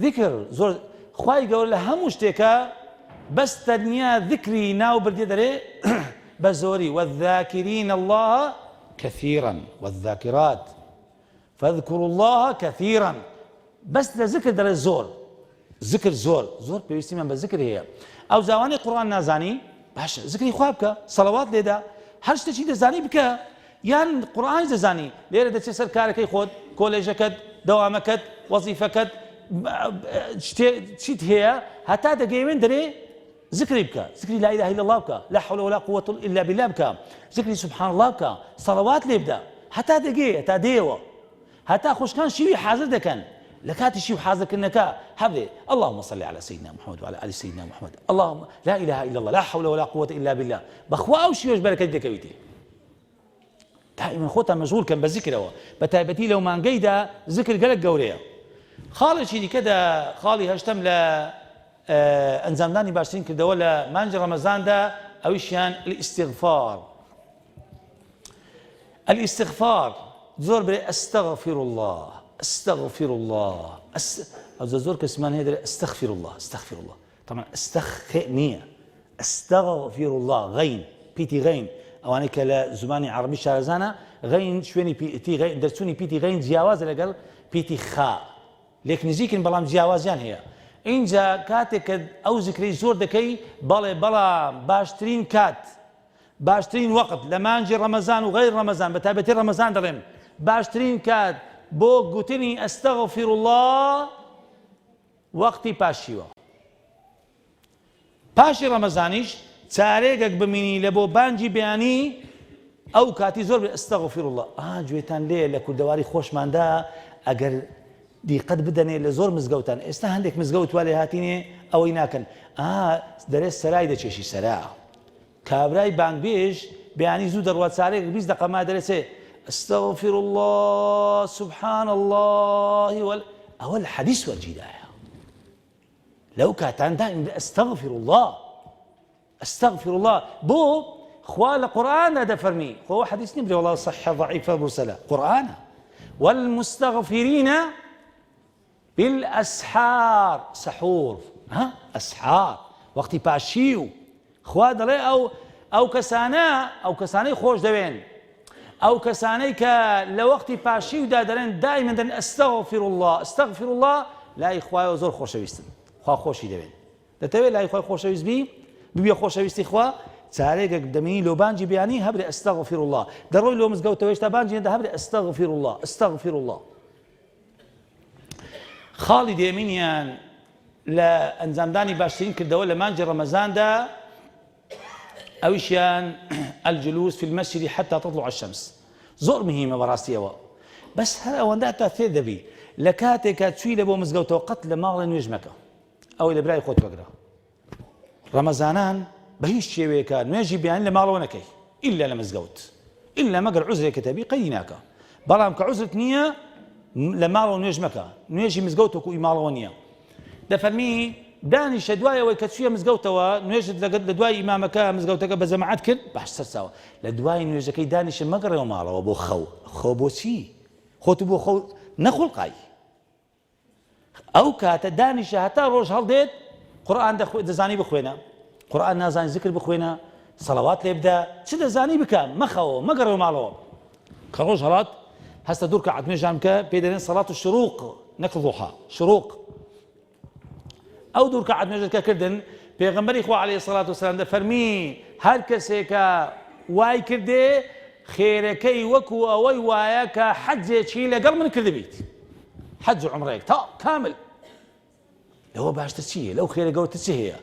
ذکر زۆر خوای گەورە لە هەموو شتێکە بەس تەنیا ذکری ناو بردێ دەرێ بە زۆری والذاکرین الله كثيرا والذاكرات فاذكروا الله كثيرا بس لذكر در ذكر زور پێویستی من بە ذکر هەیە ئەو زاوانی قورآن نازانی باشە ذکری خوا بکە سەڵەوات لێدا هەر شتێکی دەزانی بکە یان قورآنی دەزانی لێرە دەچێت سەر کارەکەی خۆت کۆلێژەکەت دەوامەکەت وەزیفەکەت چیت هەیە هەتا دەگەیوێن دەرێ ذكري بكى ذكري لا اله الا الله بكى لا حول ولا قوه الا بالله بكى ذكري سبحان الله بكى صلوات ليبدا حتى دقيقه حتى ديوه حتى خوش كان شيء حاضر دكان لكاتي شيء حاضر كنك حبلي اللهم صل على سيدنا محمد وعلى ال سيدنا محمد اللهم لا اله الا الله لا حول ولا قوه الا بالله بخوا او شيء بركه دكويتي دائما خوتا مشغول كان بذكره بتايبتي لو ما نقيدا ذكر قالك قوريه خالي شي كذا خالي هشتم ل ئەنجامدانی باشترین کردەوە لە مانجی ڕەمەزاندا ئەویشیان الاستغفار زۆر برێ ئەستەغفر الله ئەو زۆر کەسمان هەیە دەرێ ئەستەغفر الله طبعا نییە ئەستەغفر الله غەین پیتی غەین ئەوانەی کە لە زمانی عەرەبی شارەزانە غەین شوێنی پیتی غەین دەرچوونی پیتی غەین جیاوازە لەگەڵ پیتی خا لێک نزیکن بەڵام جیاوازیان هەیە اینجا کاتێک کە ئەو ذکرەی زۆر دەکەی بەڵام باشترین کات باشترین وەقت لە مانجی ڕەمەزان و غەیر ڕەمەزان بە تایبەتی ڕەمەزان دەڵێن باشترین کات بۆ گوتنی ئەستەغفر الله وەقتی پاشیوە پاشی ڕەمەزانیش چارێکێک بمینی لە بۆ بانگی بەیانی ئەو کاتی زۆر بێ ئەستەغفر الله گوێتان لێ لە کوردەواری خۆشماندا ئەگەر دیقەت بدەنێ لە زۆر مزگەوتان ئێستا هەندێک مزگەوت وا لێ هاتینێ ئەوەی ناکەن دەرێت سەرای دەچێشی سەرا کابرای بانگبێژ بەیانی زوو دەڕوات چارێک 20 دقەما دەرێسێ ئەستەغفر الله سبحان الله ئەوە لە حەدیث وەرجیدایە لەو کاتاندا ئەستەغفر الله بۆ خوا لە قورئاندا دەفەرمی خۆ حەدیث نیم وڵا صحیح ضعیفە مرسەلە قورئانە والمستغفرين بالأسحار سحور أسحار وقتی پاشیو خوا دەڵێ ئەو کەسانەی خۆش دەوێن ئەو کەسانەی کە لە وەقتی پاشیودا دەڵێن دائما دەن ئەستەغفر الله لای خوایەوە زۆر خۆشەویستن خوا خۆشی دەوێن دەتەوێت لای خوای خۆشەویست ببیە خۆشەویستی خوا چارێکێک دەمینی لۆ بانگی بەیانی هەبرێ ئەستەغفر الله دەڕۆی لۆ مزگەوتەوەی تا بانگی هێندا هەبرێ ئەستەغفر الله خاڵی دێمینیان لە ئەنجامدانی باشترین کردەوە لە مانجی ڕەمەزاندا ئەویشیان الجلوس في المسجد حتى تطلع الشمس زۆر مهمە بەڕاستیەوە بەس هەر ئەوەندا تا فێر دەبی لە کاتێکە چووی لە بۆ مزگەوتەوە قەت لە ماڵی نوێژ مەکە ئەوەی لە برای خۆت وەگرە ڕەمەزانان بە هیچ شێوەیەکە نوێژی بیان لە ماڵەوە نەکەی ئیلا لە مزگەوت ئیلا مەگەر عوزرێکە تەبی قەیدی ناکە بەڵام کە عوزرت نییە لە ماڵەوە نوێژ مەکە نوێژی مزگەوت وەکوی ماڵەوە نییە دەفەرمی دانیشە دوایەوەی کە چوویە مزگەوتەوە نوێژت لە دوای ئیمامەکە مزگەوتەکە بە جەماعەت کرد باش سەرچاوە لە دوای نوێژەکەی دانیشە مەگەڕێەوە ماڵەوە بۆ خەو بۆچی خۆت بۆ خەو نەخوڵقای ئەو کاتە دانیشە هەتا ڕۆژ هەڵدێت قورئان دەزانی بخوێنە قورئان نازانی ذکر بخوێنە سەڵەوات لێ بدە چ دەزانی بکە مەخەوە مەگەڕێەوە ماڵەوە کە ڕۆژ هەڵات هەستە دوور کە عەتمێژان بکە پێی دەڵێن سەڵات الشروق نەک ضوحا شروق ئەو دوور کە عەتمێژەکە کردن پێغەمبەری خوا عەلەیهی سەڵات وسەلام دەفەرمی هەر کەسێکە وای کردێ خێرەکەی وەکو ئەوەی وایە کە حەجێکی لەگەڵ من کردبیت حەج و عومرەیەک تا کامل لەوە باشتر چییە لەو خێرە گەورەتر چی هەیە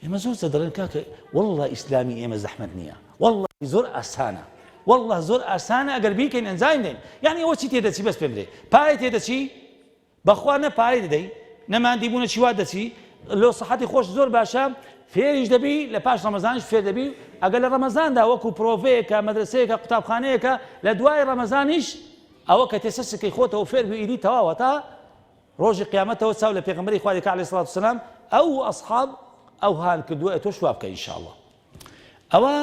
ئێمە زۆر دەڵێن کاکە وەڵڵا ئیسلامی ئێمە زەحمەت نییە وەڵڵا زۆر ئاسانە والله زۆر ئاسانە ئەگەر بیکەین ئەنجام دێن یعنی ئەوە چی تێدەچی بەس پێم درێ پای تێدەچی بەخوا نەپارەی دەدەی نەماندی بوونە چیوا دەچی لۆ سەحەتی خۆش زۆر باشە فێریش دەبی لە پاش ڕەمەزانیش فێر دەبی ئەگەر لە ڕەمەزاندا وەکو پرۆڤەیەکە مەدرسەیەکە قوتابخانەیەکە لە دوای ڕەمەزانیش ئەوە کە تێسەسەکەی خۆتەوە فێر بی ئیدی تەواوە تا ڕۆژی قیامەتەوە چاو لە پێغەمبەری خوا دەکا عەلەیهی سەڵات وسەلام ئەو ئەسحاب ئەو هان کردووە تۆ شوا بکە ئینشاءڵڵا ئەوە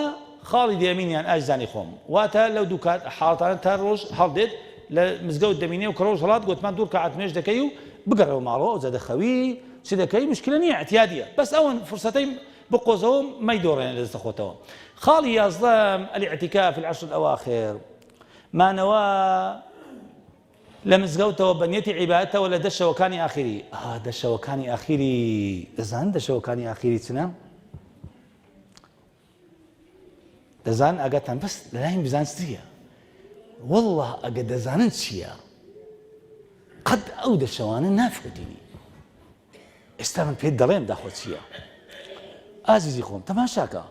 خاڵی دێمینیان ئاجزانی خۆم واتە لەو دوو کات حاڵەتانە تا ڕۆژ هەڵدێت لە مزگەوت دەمینێ و کە ڕۆژ هەڵات گوتمان دوور کە عاتمێش دەکەی و بگەڕەوە ماڵەوە ئەو زەدەخەوی چ دەکەی مشکلە نییە احتیادیە بەس ئەوەن فرسەتەی بقۆزەوە مەیدۆڕێنە لە دەستە خۆتەوە خاڵی یازدەم الاعتکاف في العشر الأواخر مانەوە لە مزگەوتەوە بە نیەتی عیبادەتەوە لە دەشەوەکانی ئاخری دەشەوەکانی ئاخری دەزانن دەشەوەکانی ئاخری چنە دەزانن ئاگاتان بەس لەلایەن بزان چییە والله ئەگە دەزانن چییە قەت ئەو دەشەوانە نافرۆتینی ئێستا من پێت دەڵێم داخۆ چییە ئازیزی خۆم تەماشاکە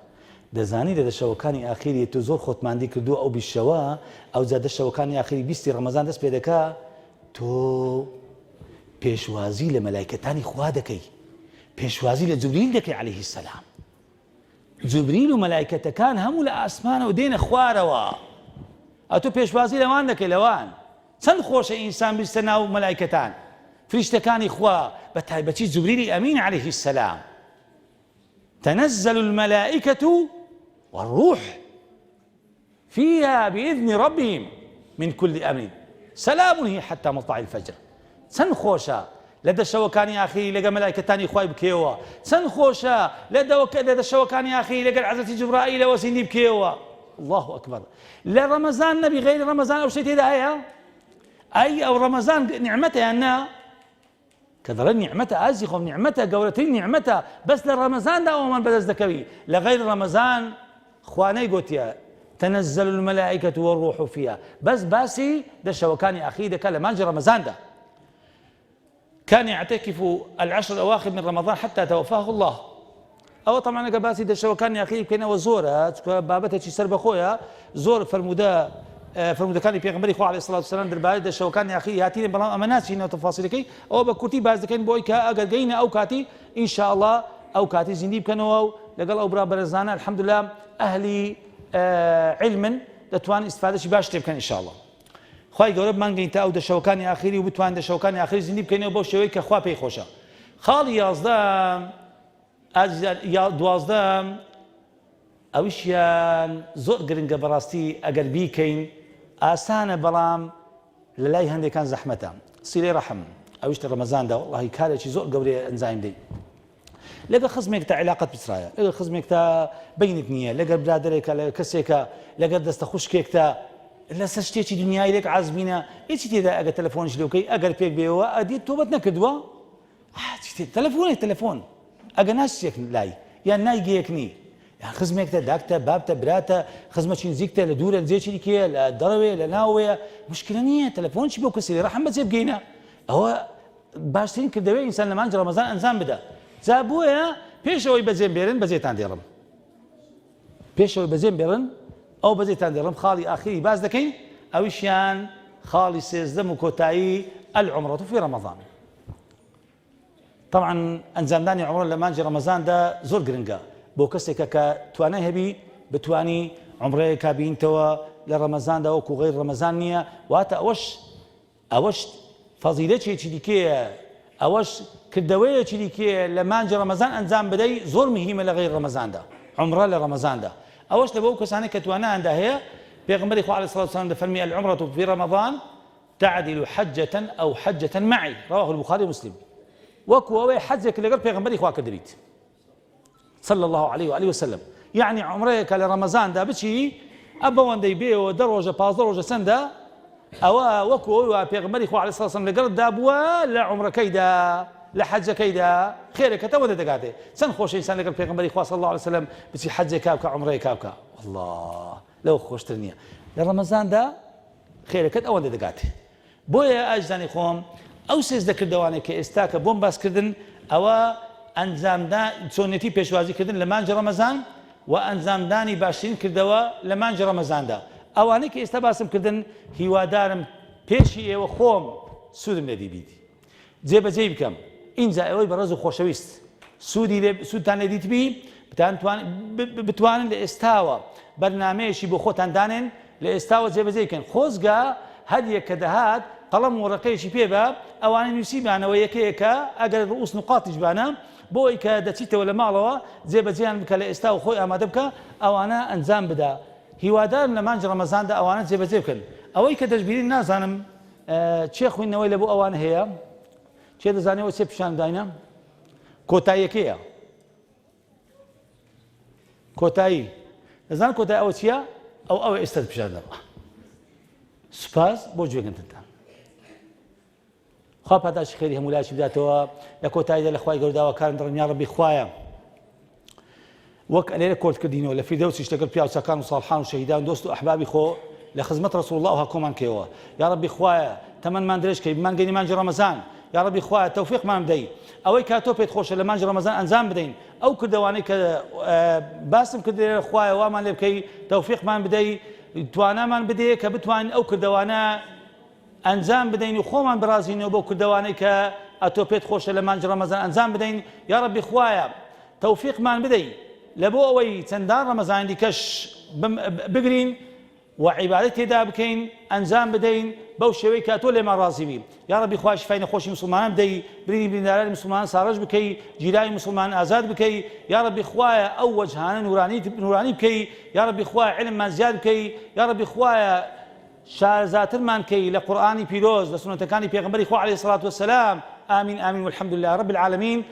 دەزانی لە دەشەوەکانی ئاخری تۆ زۆر خۆتماندی کردووە ئەو بیشەوە ئەو جا دەشەوەکانی ئاخری بیستی ڕەمەزان دەست پێ دەکا تۆ پێشوازی لە مەلایکەتانی خوا دەکەی پێشوازی لە جوبریل دەکەی عەلەیهی سەلام جوبریل و مەلایکەتەکان هەموو لە ئاسمانەوە دێنە خوارەوە ئەو تۆ پێشوازی لەوان دەکەی لەوان چەند خۆشە ئینسان بیستە ناو مەلایکەتان فریشتەکانی خوا بە تایبەتی جوبریلی ئەمین عەلەیهی سەلام تنزل الملائكة والروح فيها بإذن ربهم من كل أمر سلام هي حتى مطلع الفجر چەند خۆشە لە دەشەوەکانی ئاخری لەگەڵ مەلایکەتانی خوای بکەوە چەند خۆشە لە دەشەوەکانی ئاخری لەگەڵ حەزرەتی جوبرائیلەوە سیندی بکەوە الله أكبر لە ڕەمەزان نەبی غەیری ڕەمەزان ئەو شتێ تێدا هەیە ئەی ئەو ڕەمەزان نیعمەتە یان نا كذا نعمته أزيخهم نعمته قولتين نعمته بس لرمضان دا ومن بدز دكوي لغير رمضان خواني قوتيا تنزل الملائكة والروح فيها بس باسي ده شوكاني أخي ده كلام مانجي رمضان ده كان يعتكف العشر الأواخر من رمضان حتى توفاه الله أو طبعا قباسي ده شوكاني أخي كنا وزورة بابتها شي سرب أخويا زور فرمودا فرمودەکانی پێغەمبەری خوا عەلەیهی سەڵات وسەلام دەربارەی دەشەوەکانی ئاخری هاتینە بەڵام ئەمە ناچینەوە تەفاسیلەکەی ئەوە بە کورتی باز دەکەین بۆی کە ئەگەر گەینە ئەو کاتی ئینشاءڵڵا ئەو کاتی زیندی بکەنەوە و لەگەڵ ئەو برا بەرەزانە الحەمدوللا ئەهلی علمن دەتوانن ئیستیفادەی باش لێ بکەن ئینشاءڵڵا خوای گەورە بمانگەین تا ئەو دەشەوەکانی ئاخری و بتوانین دەشەوەکانی ئاخری زیندی بکەینەوە بەو شێوەیە کە خوا پێی خۆشە خاڵی دوازدەم ئەویشیان زۆر گرنگە بەڕاستی ئەگەر بیکەین ئاسانە بەڵام لە لای هەندێکان زەحمەتە سیلەی ڕەحم ئەویش لە ڕەمەزاندا وەڵڵاهی کارێکی زۆر گەورەیە ئەنجام دەین لەگەڵ خزمێک تا عیلاقەت بچرایە لەگەڵ خزمێک تا بەینت نییە لەگەڵ برادەرێکە لە کەسێکە لەگەڵ دەستە خوشکێکتە لەسەر شتێکی دنیای لێک عازبینە هیچی تێدا ئەگەر تەلەفۆنش لێ بکەی ئەگەر پێک بێەوە ئەدیت تۆبەت نەکردووە تەلەفۆنێک تەلەفۆن ئەگەر ناچێک لای یان نایگەیەک نی خزمێکتە داکتە بابتە براتە خزمەتی نزیکتە لە دوورە جێکی دیکەیە لە دەڕەوێ لە ناوەیە مشکلە نییە تەلەفۆنی بۆ کەسی ڕەحم بەجێ بگەینە ئەوە باشترین کردەوەی ئینسان لە مانگی ڕەمەزان ئەنجام بدە جا بۆیە پێشەوەی بەجێم بێرن بەجێتان دێڕم پێشەوەی بەجێم بێڕن ئەو بەجێتان دێڕم خاڵی ئاخری باز دەکەین ئەویشیان خاڵی سێزدەم و کۆتایی العمرة في رمضان طبعا ئەنجامدانی عمرە لە مانگی ڕەمەزاندا زۆر گرنگە بۆ کەسێکە کە توانای هەبی بتوانی عمرەیەکا بینتەوە لە ڕەمەزاندا وەکو غەیر ڕەمەزان نییە واتە ئەوەش فەزیلەتێکی دیکەیە ئەوەش کردەوەیەکی دیکەیە لە مانگی ڕەمەزان ئەنجام بدەی زۆر مهمە لە غەیر ڕەمەزاندا عمرە لە ڕەمەزاندا ئەوەش لە بۆ کەسانێک کە توانایاندا هەیە پێغەمبەری خوا عەلەیهی سەڵات وسەلام دەفەرمی العمرة في رمضان تعدل حجة أو حجة معي رواه البخاري ومسلم وەکو ئەوەی حەجێک لەگەڵ پێغەمبەری خوا کردبیت صلى الله عليه وآله وسلم يعني عمرك لرمضان دا بشي أبوندي بيو دروجة بازروجة سندا أو وكو بيغمري خو عليه الصلاة والسلام لقرد دابوا لا عمر كيدا لا حج كيدا خيرك تو دقاتي سن خوش إنسان لقرد بيغمري خو صلى الله عليه وسلم بشي حج كابكا عمري كابكا والله لو خوش ترنيا لرمضان دا خيرك تو دقاتي بويا أجداني خوم أو سيز ذكر دواني كإستاك بومباس كردن أو ئەنجامدا چۆنێتی پێشوازی کردن لە مانگی ڕەمەزان و ئەنجامدانی باشترین کردەوە لە مانگی ڕەمەزاندا ئەوانەی کە ئێستا باسم کردن هیوادارم پێشی ئێوە خۆم سوودم لێ دیبیت جێبەجێ بکەم ئینجا ئەوەی بەڕێز و خۆشەویست سوودتان لێ دیتبی بتوانن لە ئێستاوە بەرنامەیەشی بۆ خۆتان دانێن لە ئێستاوە جێبەجێ بکەن خۆزگا هەریەک کە دەهات قەڵەم وەڕقەیەکی پێ بە ئەوانە نووسیبانەوە یەکەیەکە ئەگەر ڕوس نقاتیش بانە بۆ ئەوی کە دەچیتەوە لە ماڵەوە جێبەجێیان بکە لە ئێستا و خۆی ئامادە بکە ئەوانە ئەنجام بدا هیوادارم لە مانج ڕەمەزاندا ئەوانە جێبەجێ بکەن ئەوەی کە دەشبیرین نازانم چێ خوێندنەوەی لە بۆ ئەوان هەیە چێ دەزانێەوە چێ پیشان داینە کۆتاییەکەیە کۆتایی دەزان کۆتایی ئەوە چییە ئەوە ئێستا پیشاندەوە سوپاس بۆ گوێگرتنتان خوا پاداشی خێری هەموو لایشی بداتەوە لە کۆتاییدا لە خوای گەورداوە کارم دڕن یا ڕەبی خوایە وەک لێرە کۆردکردینەوە لە فیردەوسیش لەگەڵ پیاوچەکان و ساڵحان و شەهیدان و دۆست و ئەحبابی خۆ لە خزمەت ڕەسوڵ الله و هەکۆمان کێوە یا ڕەبی خوایە تەمەنمان درێژکەی بمانگەینی مانجی ڕەمەزان یا ڕەبی خوایە تەوفیقمان بدەی ئەوەی کاتۆ پێت خۆشە لە مانجی ڕەمەزان ئەنجام بدەین ئەو کردەوانەی کە باسم کرد لێرە خوایە وامان لێ بکەی تەوفیقمان بدەی توانامان بدەیە کە بتوانین ئەو کردەوانە ئەنجام بدەین و خۆمان برازینەوە بۆ کردەوانەی کە ئەتۆ پێت خۆشە لە مانجی ڕەمەزان ئەنجام بدەین یا ڕەبی خوایە تەوفیقمان بدەی لە بۆ ئەوەی چەندان ڕەمەزانی دیکەش بگرین و عیبادەت تێدا بکەین ئەنجام بدەین بەو شێوەی کە تۆ لێمان ڕازی بی یا ڕەبی خوای شیفای نەخۆشی مسلمانان بدەی برینی بریندارانی مسلمانان ساڕژ بکەی جیرانی مسلمان ئازاد بکەی یا ڕەبی خوایە ئەو وەجهانە نورانی بکەی یا ڕەبی خوایە علممان زیاد بکەی یا ڕەبی خوایە شارەزاترمان کەی لە قورئانی پیرۆز لە سنەتەکانی پێغەمبەری خوا عەلەیهی سەڵات وەسەلام آمین آمین والحمد لله رب العالمين